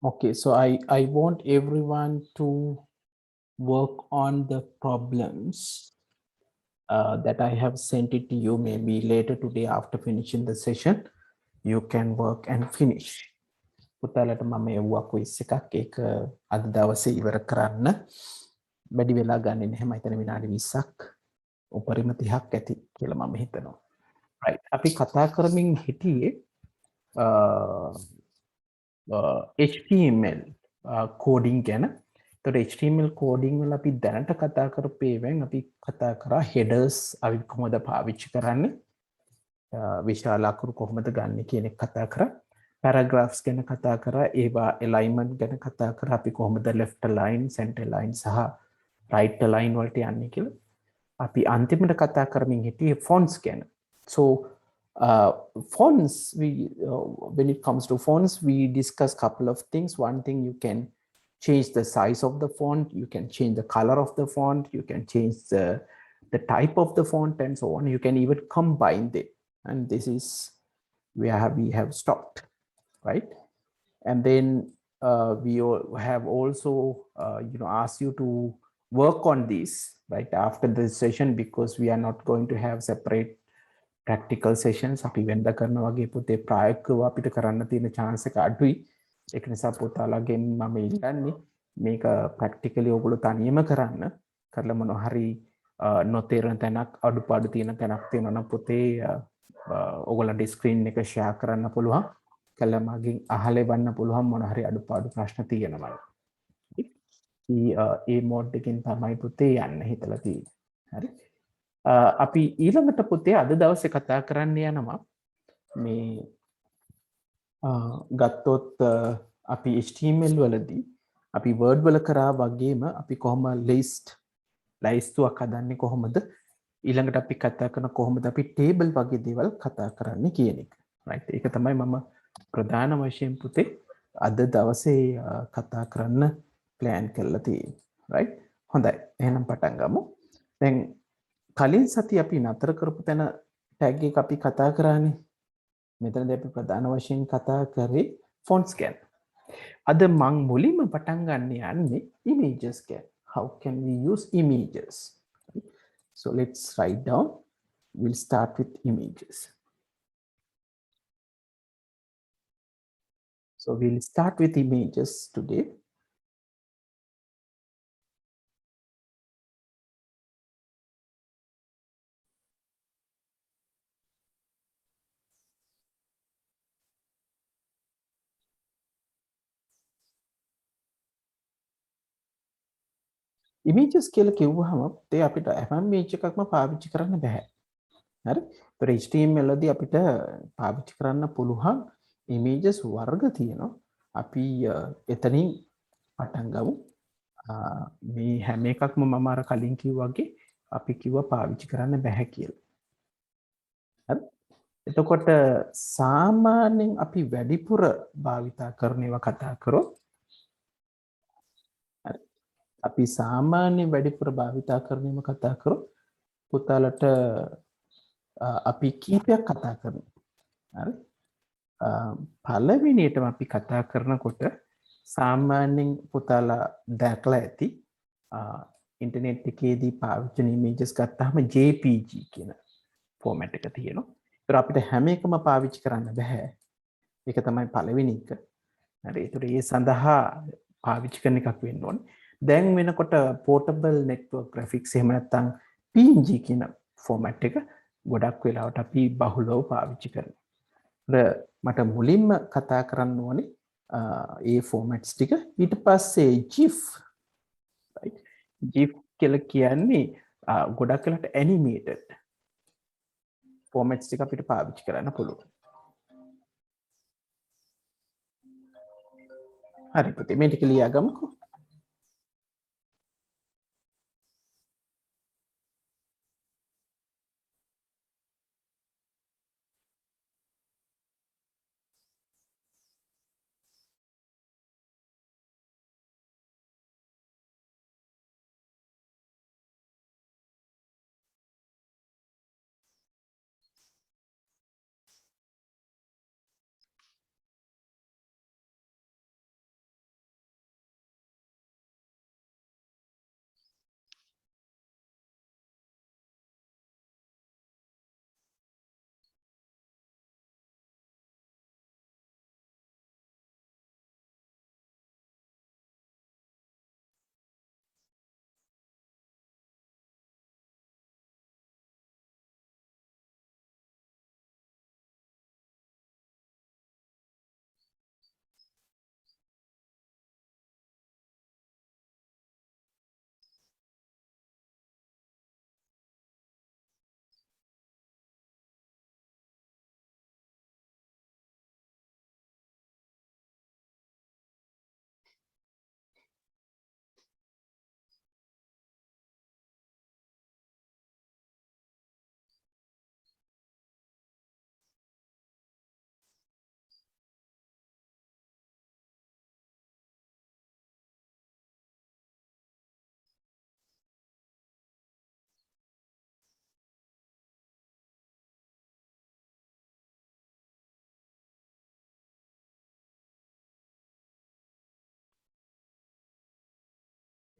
Okay, so I want everyone to work on the problems that I have sent it to you. Maybe later today after finishing the session, you can work and finish. පුතාලට මම එව්වා quiz එකක් ඒක අද දවසේ ඉවර කරන්න වැඩි වෙලා ගන්නේ නැහැ මම හිතන විනාඩි 20ක් උපරිම 30ක් ඇති කියලා මම හිතනවා. right අපි කතා කරමින් හිටියේ HTML coding ගැන. එතකොට HTML coding වල අපි දැනට කතා කරපු ඒවායින් අපි කතා කරා headers අපි කොහොමද පාවිච්චි කරන්නේ, විශාල අකුරු කොහොමද ගන්න කියන එක කතා කරා. paragraphs ගැන කතා කරා, ඒවා alignment ගැන කතා කරා, අපි කොහොමද left align, center align සහ right align වලට යන්නේ කියලා. අපි අන්තිමට කතා කරමින් හිටියේ fonts ගැන. So fonts, when it comes to fonts, we discuss couple of things. One thing, you can change the size of the font, you can change the color of the font, you can change the type of the font and so on. You can even combine them, and this is where we have stopped, right? And then we have also asked you to work on this right after this session, because we are not going to have separate practical sessions. අපි වෙනද කරන වගේ පුතේ ප්‍රායෝගිකව අපිට කරන්න තියෙන chance එක අඩුයි. ඒක නිසා පුතාලාගෙන් මම ඉල්ලන්නේ මේක practically ඔයගොල්ලෝ තනියම කරන්න. කරලා මොනවා හරි නොතේරෙන තැනක්, අඩුපාඩු තියෙන තැනක් තියෙනවා නම් පුතේ ඔයගොල්ලන්ගේ screen එක share කරන්න පුළුවන්. කළා මගෙන් අහලා එවන්න පුළුවන් මොනවා හරි අඩුපාඩු ප්‍රශ්න තියෙනවා. ඒ mode එකෙන් තමයි පුතේ යන්න හිතලා තියෙන්නේ. හරි. අපි ඊළඟට පුතේ අද දවසේ කතා කරන්න යනවා මේ ගත්තොත් අපි HTML වලදී අපි word වල කරා වගේම අපි කොහොම ලයිස්තුවක් හදන්නේ කොහොමද, ඊළඟට අපි කතා කරන කොහොමද අපි table වගේ දේවල් කතා කරන්නේ කියන එක. right, ඒක තමයි මම ප්‍රධාන වශයෙන් පුතේ අද දවසේ කතා කරන්න plan කරලා තියෙන්නේ. right, හොඳයි, එහෙනම් පටන් ගමු. දැන් කලින් සති අපි නතර කරපු තැන ටැග් එක අපි කතා කරානේ. මෙතනදී අපි ප්‍රධාන වශයෙන් කතා කරේ fonts ගැන. අද මම මුලින්ම පටන් ගන්න යන්නේ images ගැන. How can we use images? So let's write down. We'll start with images. So we'll start with images today. images කියලා කිව්වහම තේ අපිට හැම image එකක්ම පාවිච්චි කරන්න බෑ. හරි? ඒතර HTML වලදී අපිට පාවිච්චි කරන්න පුළුවන් images වර්ග තියෙනවා. අපි එතනින් පටන් ගමු. මේ හැම එකක්ම මම අර කලින් කිව්වා වගේ අපි කිව්වා පාවිච්චි කරන්න බෑ කියලා. හරි? එතකොට සාමාන්‍යයෙන් අපි වැඩිපුර භාවිතා කරන ඒවා කතා කරොත් අපි සාමාන්‍ය වැඩිපුර භාවිතා කරනීම කතා කරොත් පුතාලට අපි කීපයක් කතා කරනවා. හරි? පළවෙනියටම අපි කතා කරනකොට සාමාන්‍යයෙන් පුතාලා දැකලා ඇති ඉන්ටර්නෙට් එකේදී පාවිච්චි කරන images ගත්තාම JPG කියන ෆෝමැට් එක තියෙනවා. ඒතර අපිට හැම එකම පාවිච්චි කරන්න බෑ. ඒක තමයි පළවෙනි එක. හරි. ඒතර ඒ සඳහා පාවිච්චි කරන එකක් වෙන්න ඕනේ. දැන් වෙනකොට portable network graphics එහෙම නැත්නම් PNG කියන ෆෝමැට් එක ගොඩක් වෙලාවට අපි බහුලව පාවිච්චි කරනවා. මට මුලින්ම කතා කරන්න ඕනේ ඒ ෆෝමැට්ස් ටික. ඊට පස්සේ GIF, right? GIF කියලා කියන්නේ ගොඩක් වෙලාවට animated ෆෝමැට්ස් ටික අපිට පාවිච්චි කරන්න පුළුවන්. හරි පුතේ, මේ ටික ලියා ගමුකෝ.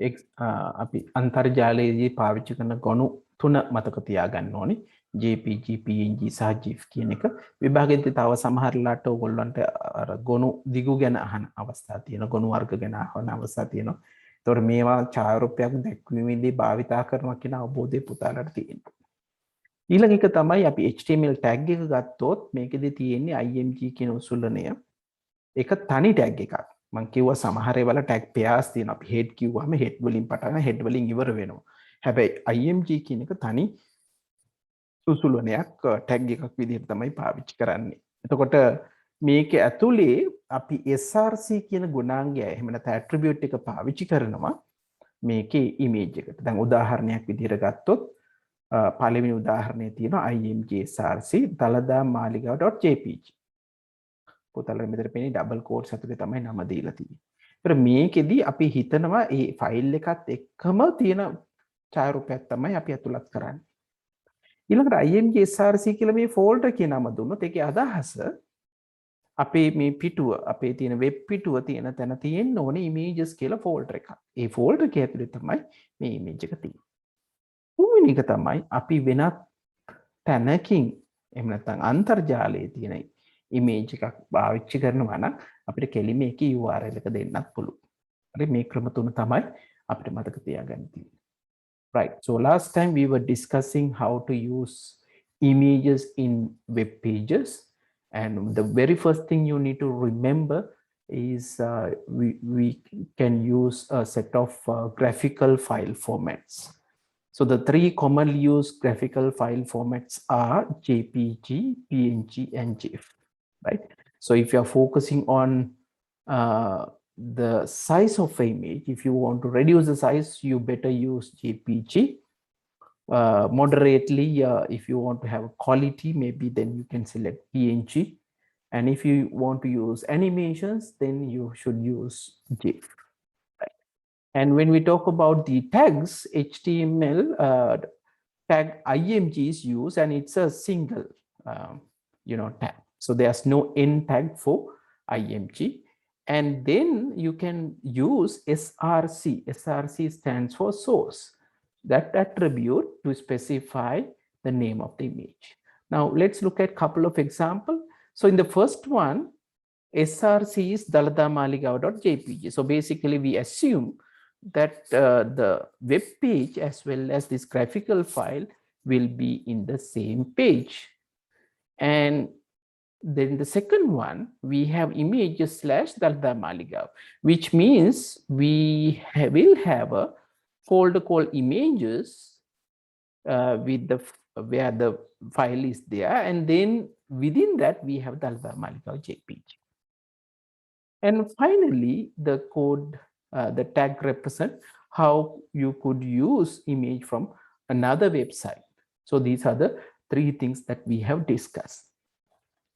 අපි අන්තර්ජාලයේදී පාවිච්චි කරන ගොනු තුන මතක තියාගන්න ඕනේ. JPG, PNG සහ GIF කියන එක. විභාගෙදී තව සමහරලාට ඕගොල්ලන්ට අර ගොනු දිගු ගැන අහන අවස්ථා තියෙනවා. ගොනු වර්ග ගැන අහන අවස්ථා තියෙනවා. ඒතකොට මේවා ඡායාරූපයක් දැක්වීමේදී භාවිතා කරනවා කියන අවබෝධය පුතාලට තියෙනවා. ඊළඟ එක තමයි අපි HTML tag එක ගත්තොත් මේකෙදී තියෙන්නේ img කියන උසුලනය. ඒක තනි tag එකක්. මම කිව්වා සමහර ඒවාල tag pairs තියෙනවා. අපි head කිව්වම head වලින් පටන් head වලින් ඉවර වෙනවා. හැබැයි img කියන එක තනි උසුලනයක් tag එකක් විදිහට තමයි පාවිච්චි කරන්නේ. එතකොට මේක ඇතුලේ අපි src කියන ගුණාංගය එහෙම නැත්නම් attribute එක පාවිච්චි කරනවා මේකේ image එකට. දැන් උදාහරණයක් විදිහට ගත්තොත් පළවෙනි උදාහරණය තියෙනවා img src dalada maligawa.jpg. පුතලට මෙතන පේන්නේ ඩබල් කෝට්ස් ඇතුලේ තමයි නම දීලා තියෙන්නේ. ඒතර මේකෙදි අපි හිතනවා මේ ෆයිල් එකත් එක්කම තියෙන ඡායාරූපයක් තමයි අපි ඇතුළත් කරන්නේ. ඊළඟට img src කියලා මේ ෆෝල්ඩර් කියන නම දුන්නොත් ඒකේ අදහස අපේ මේ පිටුව අපේ තියෙන වෙබ් පිටුව තියෙන තැන තියෙන්න ඕනේ images කියලා ෆෝල්ඩර් එකක්. ඒ ෆෝල්ඩර් එකේ ඇතුලේ තමයි මේ image එක තියෙන්නේ. තුන්වෙනි එක තමයි අපි වෙනත් තැනකින් එහෙම නැත්නම් අන්තර්ජාලයේ තියෙන image එකක් පාවිච්චි කරනවා නම් අපිට කෙලිම ඒකේ URL එක දෙන්නත් පුළුවන්. හරි මේ ක්‍රම තුන තමයි අපිට මතක තියාගන්න තියෙන්නේ. Right. So last time we were discussing how to use images in web pages, and the very first thing you need to remember is we can use a set of graphical file formats. So the three commonly used graphical file formats are JPG, PNG, and GIF. Right. So if you are focusing on the size of the image, if you want to reduce the size, you better use JPG. Moderately, if you want to have quality, maybe then you can select PNG. And if you want to use animations, then you should use GIF. Right. And when we talk about the tags, HTML tag img is used, and it's a single tag. So there's no end tag for img. And then you can use src. Src stands for source, that attribute to specify the name of the image. Now let's look at a couple of examples. So in the first one, src is daladamaligawa.jpg. So basically we assume that the web page as well as this graphical file will be in the same page. And then the second one, we have images /daladamaligawa, which means we will have a folder called images with the where the file is there, and then within that we have daladamaligawa.jpg. And finally, the code, the tag represent how you could use image from another website. So these are the three things that we have discussed.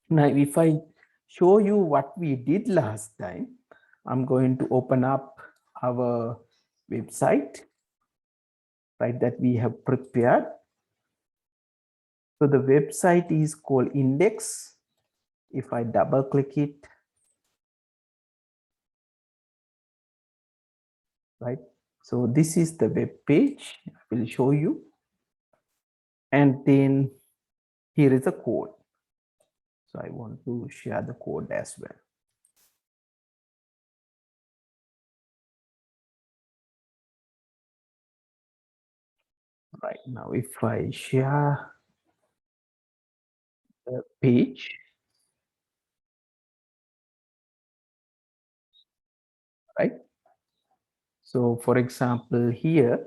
Now, if I show you what we did last time, I'm going to open up our website, right, that we have prepared. So the website is called Index. If I double click it, right, so this is the web page. I will show you, and then here is a code. So I want to share the code as well. Right now, if I share the page, right? So for example, here,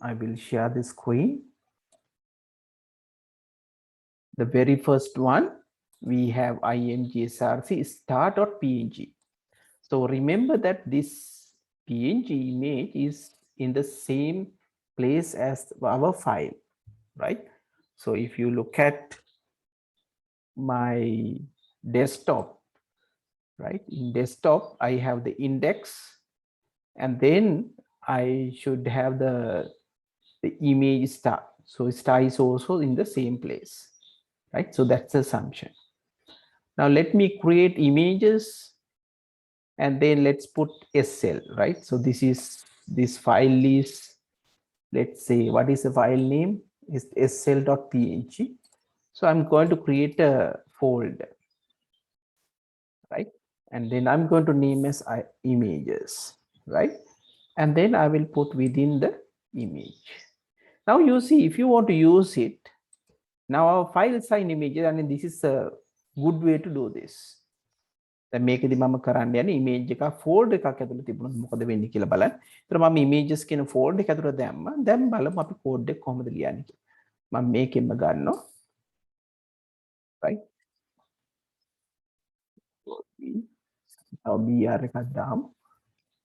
I will share the screen. The very first one, we have img_src star.png. So remember that this PNG image is in the same place as our file, right? So if you look at my desktop, right, in desktop, I have the index, and then I should have the image star. So star is also in the same place, right? So that's the assumption. Now let me create images, and then let's put SL, right? So this is this file is, let's say, what is the file name? Is sl.png. So I'm going to create a folder, right? And then I'm going to name as images, right? And then I will put within the image. Now you see, if you want to use it, now our files are in images, and this is a good way to do this. දැන් මේකෙදි මම කරන්න යන්නේ image එක folder එකක් ඇතුළේ තිබුණොත් මොකද වෙන්නේ කියලා බලන්න. ඒතර මම images කියන folder එක ඇතුළේ දැම්මා. දැන් බලමු අපි code එක කොහොමද ලියන්නේ කියලා. මම මේකෙන්ම ගන්නවා. right? තව br එකක් දාමු.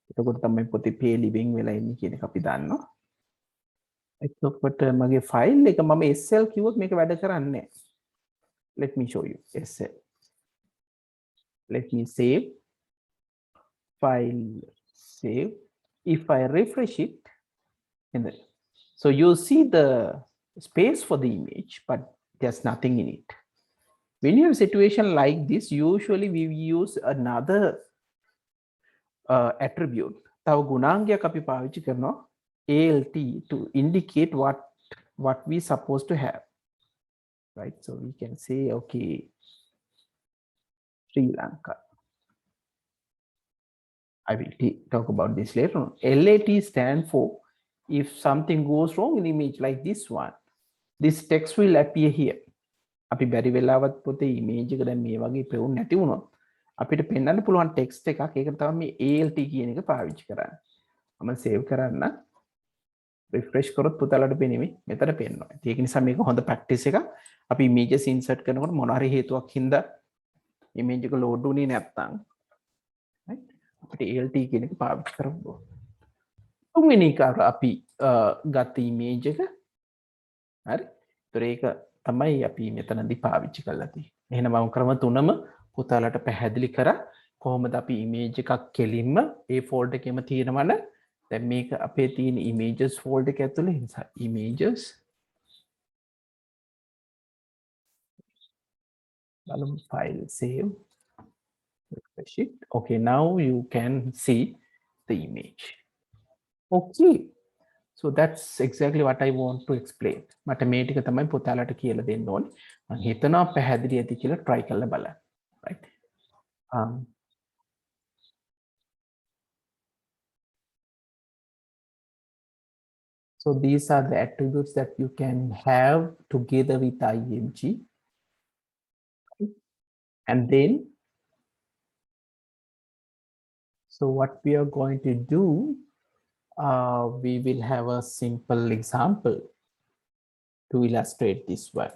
එතකොට තමයි පොතේ පේලි වෙන් වෙලා ඉන්නේ කියන එක අපි දන්නවා. එතකොට මගේ ෆයිල් එක මම sl කිව්වොත් මේක වැඩ කරන්නේ නැහැ. Let me show you sl. Let me save file, save. If I refresh it, so you see the space for the image, but there's nothing in it. When you have a situation like this, usually we use another attribute. තව ගුණාංගයක් අපි පාවිච්චි කරනවා alt to indicate what we supposed to have, right? So we can say, okay, Sri Lanka. I will talk about this later on. LAT stand for if something goes wrong in image like this one, this text will appear here. අපි බැරි වෙලාවත් පොතේ image එක දැන් මේ වගේ පෙවුම් නැති වුණොත් අපිට පෙන්වන්න පුළුවන් text එකක්. ඒකට තමයි මේ alt කියන එක පාවිච්චි කරන්නේ. මම save කරන්න. refresh කරොත් පුතාලට පෙනෙමි. මෙතන පෙන්වනවා. ඒක නිසා මේක හොඳ practice එකක්. අපි images insert කරනකොට මොන හරි හේතුවක් හින්දා image එක load වුණේ නැත්නම් අපිට alt කියන එක පාවිච්චි කරමු. තුන්වෙනි එක අපි ගත්ත image එක. හරි. ඒතර ඒක තමයි අපි මෙතනදී පාවිච්චි කරලා තියෙන්නේ. එහෙනම් මම ක්‍රම තුනම පුතාලට පැහැදිලි කරා කොහොමද අපි image එකක් කෙලින්ම ඒ folder එකෙම තියෙනවනේ. දැන් මේක අපේ තියෙන images folder එක ඇතුලේ නිසා images බලමු file save refresh it. Okay, now you can see the image. Okay. So that's exactly what I want to explain. මට මේ ටික තමයි පුතාලට කියලා දෙන්න ඕනේ. මම හිතනවා පැහැදිලි ඇති කියලා try කරලා බලන්න. Right? So these are the attributes that you can have together with img. And then, so what we are going to do, we will have a simple example to illustrate this one.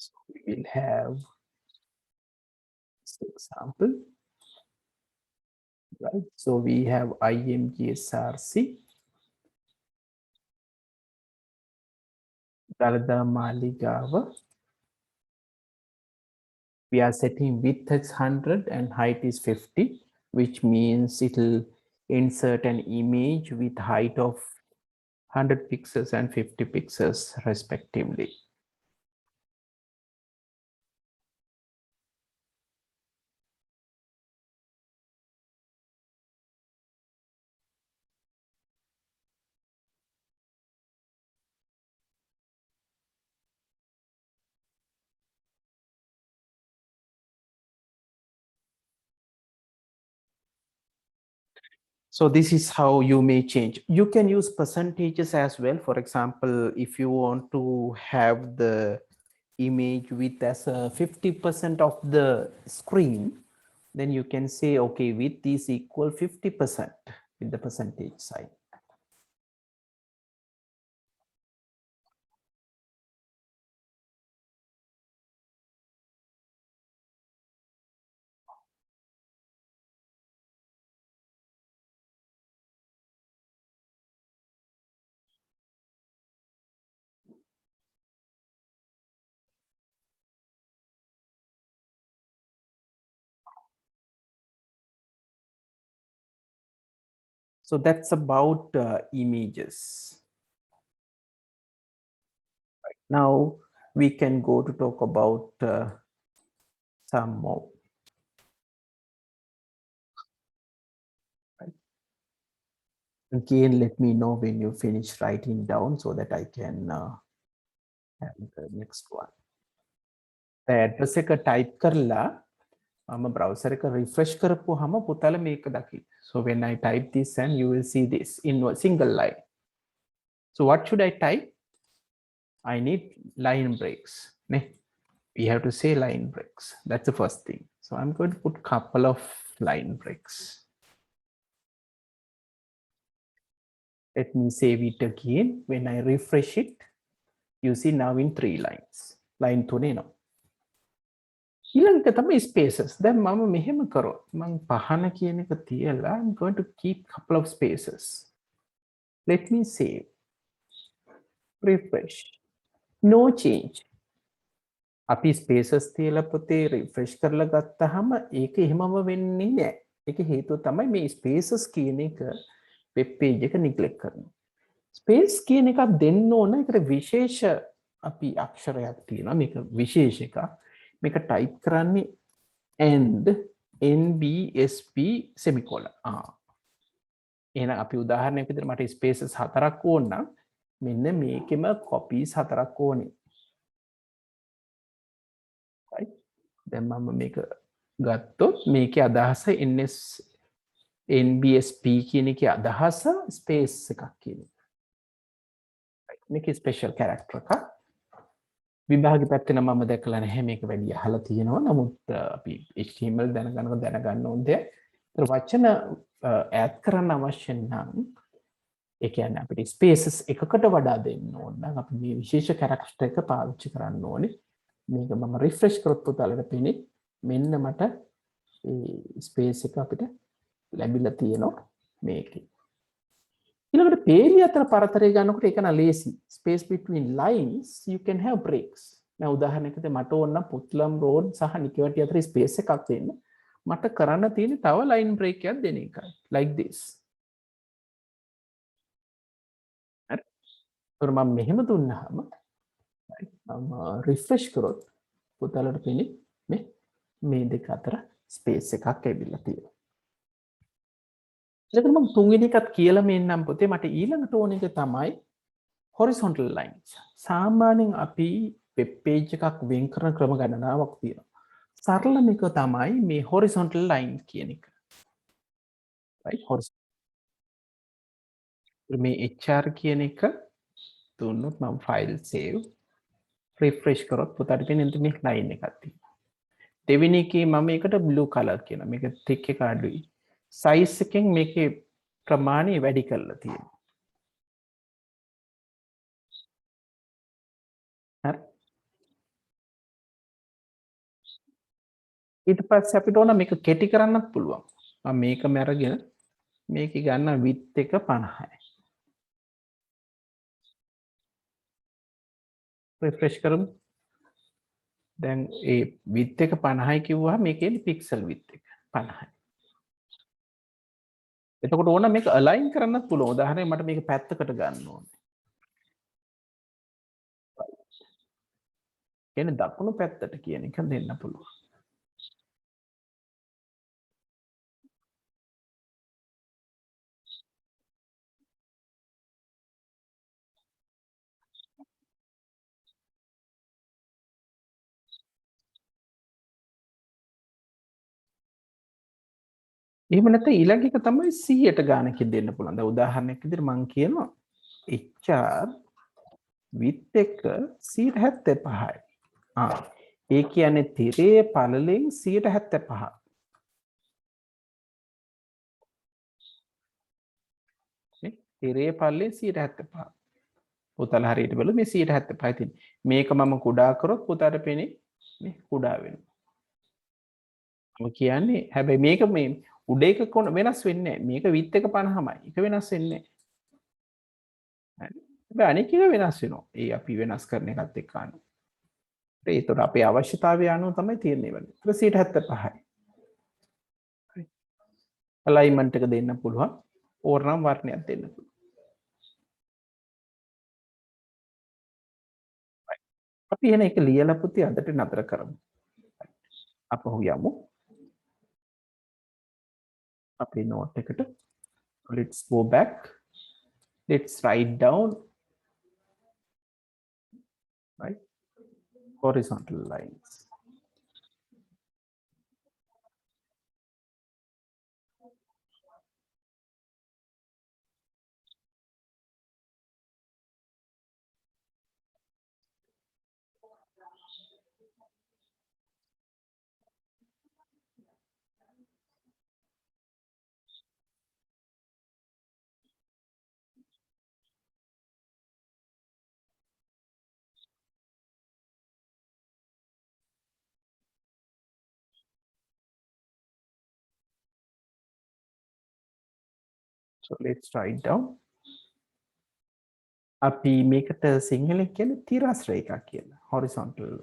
So we will have this example, right? So we have IMGSRC, Dalada Maligava. We are setting width as 100 and height is 50, which means it will insert an image with height of 100 pixels and 50 pixels respectively. So this is how you may change. You can use percentages as well. For example, if you want to have the image width as a 50% of the screen, then you can say, okay, width is equal 50% with the percentage sign. So that's about images. Now we can go to talk about some more. Right. Again, let me know when you finish writing down so that I can have the next one. The address එක type කරලා මම browser එක refresh කරපුවාම පුතාලා මේක දකි. So when I type this and you will see this in a single line. So what should I type? I need line breaks. We have to say line breaks. That's the first thing. So I'm going to put couple of line breaks. Let me save it again. When I refresh it, you see now in 3 lines. Line 3 now. ඊළඟට තමයි spaces. දැන් මම මෙහෙම කරොත් මම පහන කියන එක තියලා I'm going to keep couple of spaces. Let me save. Refresh. No change. අපි spaces තියලා පුතේ refresh කරලා ගත්තාම ඒක එහෙමම වෙන්නේ නැහැ. ඒක හේතුව තමයි මේ spaces කියන එක web page එක neglect කරනවා. Space කියන එකක් දෙන්න ඕන. ඒකට විශේෂ අපි අක්ෂරයක් තියෙනවා. මේක විශේෂ එකක්. මේක type කරන්නේ and NBSP semicolon. එහෙනම් අපි උදාහරණයක් විදිහට මට spaces 4ක් ඕන නම් මෙන්න මේකෙම copies 4ක් ඕනේ. right? දැන් මම මේක ගත්තොත් මේකේ අදහස NBSP කියන එකේ අදහස space එකක් කියන එක. right? මේකේ special character එකක්. විභාග පැත්තේ නම් මම දැකලා නැහැ මේක වැඩි අහලා තියෙනවා. නමුත් අපි HTML දැනගන්න ඕන දෙයක්. ඒතර වචන add කරන්න අවශ්‍ය නම් ඒ කියන්නේ අපිට spaces එකකට වඩා දෙන්න ඕන නම් අපි මේ විශේෂ character එක පාවිච්චි කරන්න ඕනේ. මේක මම refresh කරොත් පුතාලට පේන්නේ මෙන්න මට ඒ space එක අපිට ලැබිලා තියෙනවා මේකේ. ඊළඟට පේලිය අතර පරතරය ගන්නකොට ඒක නා ලේසි. Space between lines you can have breaks. දැන් උදාහරණයකට මට ඕන නම් පුත්ලම් රෝඩ් සහ නිකවටි අතර space එකක් දෙන්න. මට කරන්න තියෙන්නේ තව line break එකක් දෙන එකයි. Like this. හරි. ඒතර මම මෙහෙම දුන්නාම මම refresh කරොත් පුතාලට පේන්නේ මේ දෙක අතර space එකක් ලැබිලා තියෙනවා. එතකොට මම තුන්වෙනි එකත් කියලා මෙන්නම් පුතේ මට ඊළඟට ඕන එක තමයි horizontal lines. සාමාන්‍යයෙන් අපි web page එකක් වෙන් කරන ක්‍රම ගණනාවක් තියෙනවා. සරලම එක තමයි මේ horizontal line කියන එක. right? මේ HR කියන එක දුන්නොත් මම file save refresh කරොත් පුතාට පේන්නේ මේ line එකක් තියෙනවා. දෙවෙනි එකේ මම ඒකට blue color කියනවා. මේක thick එක අඩුයි. size එකෙන් මේකේ ප්‍රමාණය වැඩි කරලා තියෙනවා. හරි. ඊට පස්සේ අපිට ඕන මේක කෙටි කරන්නත් පුළුවන්. මම මේකම අරගෙන මේකේ ගන්න width එක 50යි. රිෆ්‍රෙෂ් කරමු. දැන් ඒ width එක 50යි කිව්වහම මේකේ පික්සල් width එක 50යි. එතකොට ඕන මේක align කරන්නත් පුළුවන්. උදාහරණයක් මට මේක පැත්තකට ගන්න ඕනේ. කියන්නේ දකුණු පැත්තට කියන එක දෙන්න පුළුවන්. එහෙම නැත්නම් ඊළඟ එක තමයි 100ට ගානකින් දෙන්න පුළුවන්. දැන් උදාහරණයක් විදිහට මම කියනවා HR width එක 175යි. ඒ කියන්නේ තිරයේ පළලෙන් 175. තිරයේ පළලෙන් 175. පුතල හරියට බලමු මේ 175යි තියෙන්නේ. මේක මම කුඩා කරොත් පුතාට පේන්නේ මේ කුඩා වෙනවා. මම කියන්නේ හැබැයි මේක මේ උඩ එක කොන වෙනස් වෙන්නේ නැහැ. මේක width එක 50මයි. ඒක වෙනස් වෙන්නේ නැහැ. හරි. හැබැයි අනෙක් එක වෙනස් වෙනවා. ඒ අපි වෙනස් කරන එකත් එක්ක අනුව. ඒතකොට අපේ අවශ්‍යතාවය අනුව තමයි තීරණය වෙන්නේ. ඒක 175යි. හරි. alignment එක දෙන්න පුළුවන්. ඕනනම් වර්ණයක් දෙන්න පුළුවන්. අපි එන එක ලියලා පුතේ අදට නතර කරමු. අපහු යමු. අපේ note එකට. Let's go back. Let's write down, right, horizontal lines. So let's write down. අපි මේකට සිංහලෙන් කියන්නේ තිරස් රේඛා කියලා. horizontal.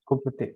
කුපුතේ